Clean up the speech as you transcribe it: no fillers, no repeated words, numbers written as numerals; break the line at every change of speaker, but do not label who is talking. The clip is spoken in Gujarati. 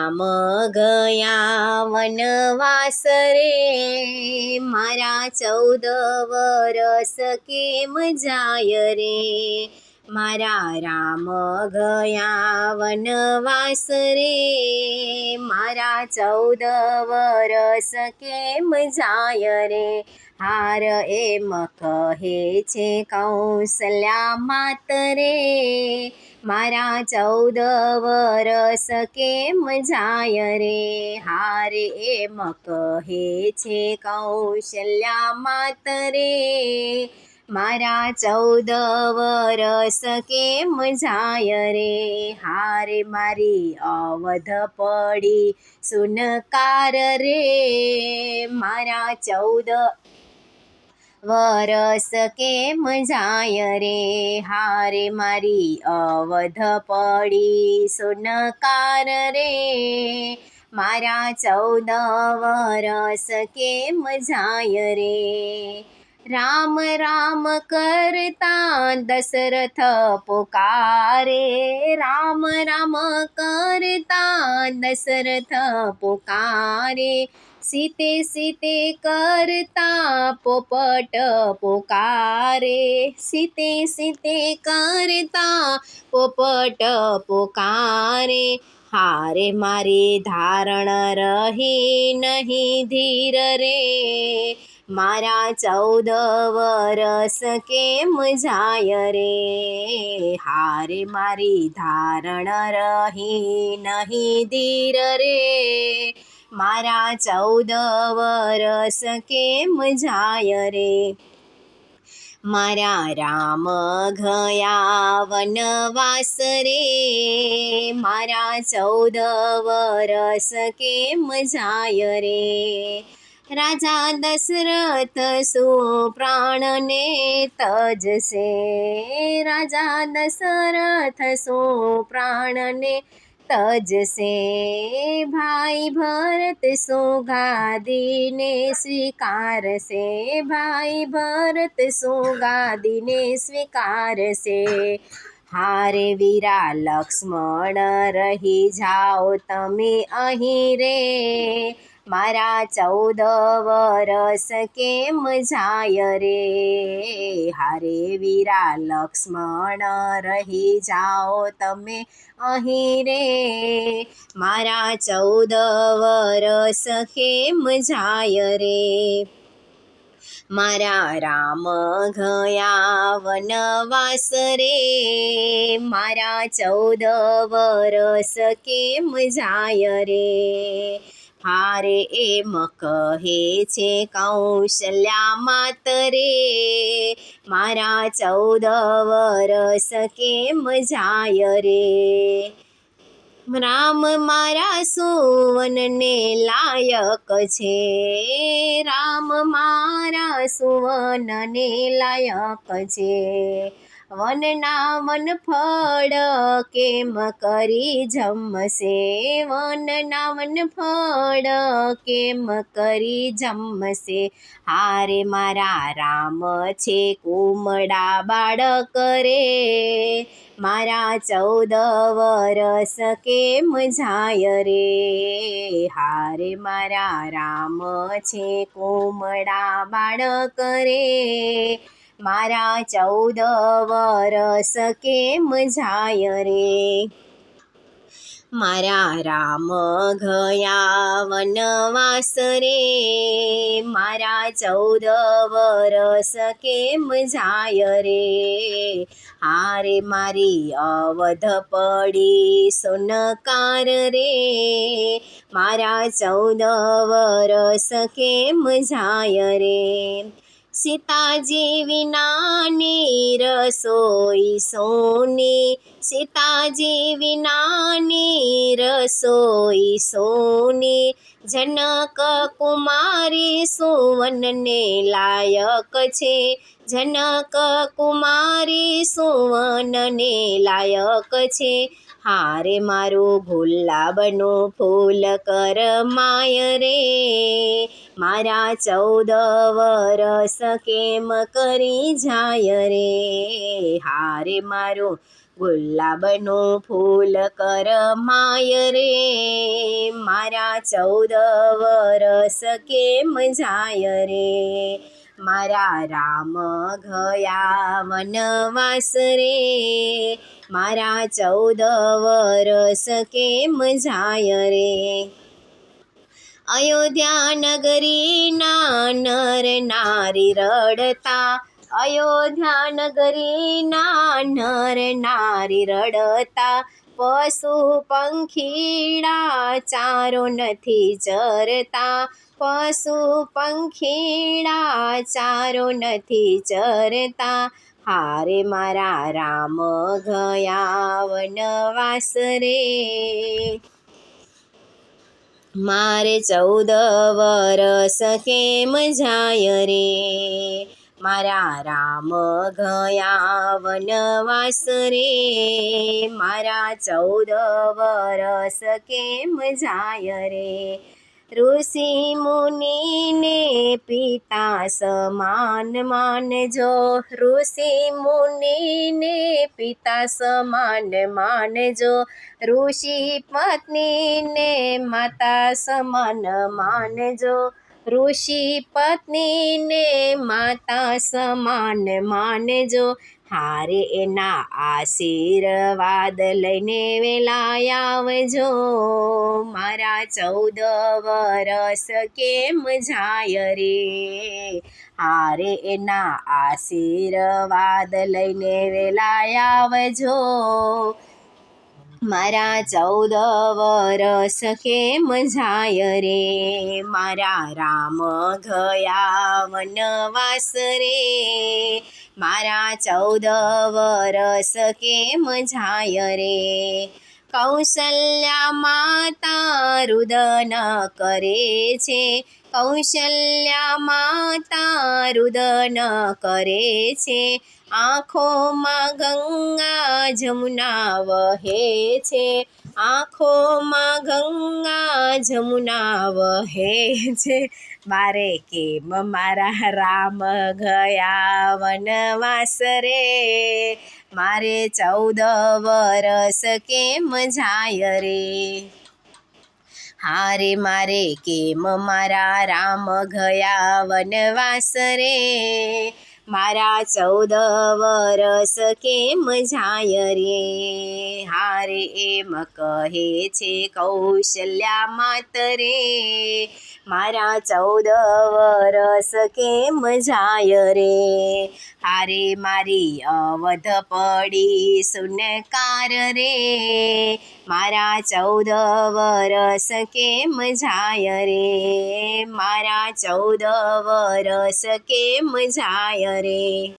રામ ગયા વનવાસ રે, મારા 14 વરસ કેમ જાય રે. મારા રામ ગયા વનવાસ રે, મારા 14 વરસ કેમ જાય રે. હાર એમ કહે છે કૌશલ્યા માત રે, મારા 14 વરસ કેમ જાય રે. હારે એમ કહે છે કૌશલ્યા માત રે, મારા 14 વરસ કેમ જાય રે. હારે મારી અવધ પડી સુનકાર રે, મારા 14 વરસ કેમ જાય રે. હારે મારી અવધ પડી સુનકાર રે, મારા 14 વરસ કેમ જાય રે. રામ રામ કરતા દશરથ પુકારે, રામ રામ કરતા દશરથ પુકારે, સીતે સીતે કરતા પોપટ પુકારે, સીતે સીતે કરતા પોપટ પુકારે. હારે મારી ધારણ રહી નહીં ધીર રે, મારા 14 વરસ કેમ જાય રે. હારે મારી ધારણ રહી નહીં ધીર રે, મારા 14 વરસ કેમ જાય રે. મારા રામ ગયા વનવાસ રે, મારા 14 વરસ કેમ જાય રે. રાજા દશરથ સુપ્રાણને તજશે, રાજા દશરથ સુપ્રાણને તજશે. ભાઈ ભરત સુગાદીને સ્વીકારશે, ભાઈ ભરત સુગાદીને સ્વીકારશે. હારે વીરા લક્ષ્મણ રહી જાઓ તમે અહીં રે, મારા 14 વરસ કેમ જાય રે. હારે વીરા લક્ષ્મણ રહી જાઓ તમે અહીં રે, મારા 14 વરસ કેમ જાય રે. મારા રામ ગયા વનવાસ રે, મારા 14 વરસ કેમ જાય રે. હારે એમ કહે છે કૌશલ્યા માત રે, મારા 14 વરસ કેમ જાય રે. રામ મારા સુવનને લાયક છે, રામ મારા સુવનને લાયક છે. વનના વનફળ કેમ કરી જમશે, વનના વનફળ કેમ કરી જમશે. હારે મારા રામ છે કુમળા બાળક રે, મારા 14 વરસ કેમ જાય રે. હારે મારા રામ છે કુમળા બાળક રે, મારા 14 વરસ કેમ જાય રે. મારા રામ ગયા વનવાસ રે, મારા 14 વરસ કેમ જાય રે. હારે મારી અવધ પડી સુનકાર રે, મારા 14 વરસ કેમ જાય રે. સીતાજી વિનાની રસોઈ સોની, સીતાજી વિનાની રસોઈ સોની. જનક કુમારી સુવનને લાયક છે, જનક કુમારી સુવનને લાયક છે. હારે મારું ગુલાબનું ફૂલ કરમાય રે, મારા 14 વરસ કેમ કરી જાય રે. હારે મારું ગુલાબનું ફૂલ કરમાય રે મારા 14 વરસ કેમ જાય રે મારા રામ ગયા વનવાસ રે મારા 14 વરસ કેમ જાય રે અયોધ્યા નગરીના નર નારી રડતા અયોધ્યા નગરીના નર નારી રડતા પશુ પંખીડા ચારો નથી ચરતા પશુ પંખીડા ચારો નથી ચરતા હારે મારા રામ ગયા વનવાસ રે મારે 14 વરસ કેમ જાય રે મારા રામ ગયા વનવાસ રે મારા 14 વરસ કેમ જાય રે ઋષિ મુનિને પિતા સમાન માનજો ઋષિ મુનિને પિતા સમાન માનજો ઋષિ પત્નીને માતા સમાન માનજો ઋષિ પત્નીને માતા સમાન માનજો હારે એના આશીર્વાદ લઈને વેલા આવજો મારા 14 વરસ કેમ જાય રે હારે એના આશીર્વાદ લઈને વેલા આવજો મારા 14 વરસ કેમ જાય રે મારા રામ ગયા વનવાસ રે મારા 14 વરસ કેમ જાય રે કૌશલ્યા માતા રુદન કરે છે કૌશલ્યા માતા રુદન કરે છે આંખોમાં ગંગા જમુના વહે છે આંખોમાં ગંગા જમુના વહે છે મારે કેમ મારા રામ ગયા વનવાસ રે મારે 14 વરસ કેમ જાય રે હારે મારે કેમ મારા રામ ગયા વનવાસ રે મારા 14 વરસ કેમ જાય રે હારે એમ કહે છે કૌશલ્યા માત રે મારા 14 વરસ કેમ જાય રે હારે મારી અવધ પડી સુનકાર રે મારા 14 વરસ કેમ જાય રે મારા 14 વરસ કેમ જાય રે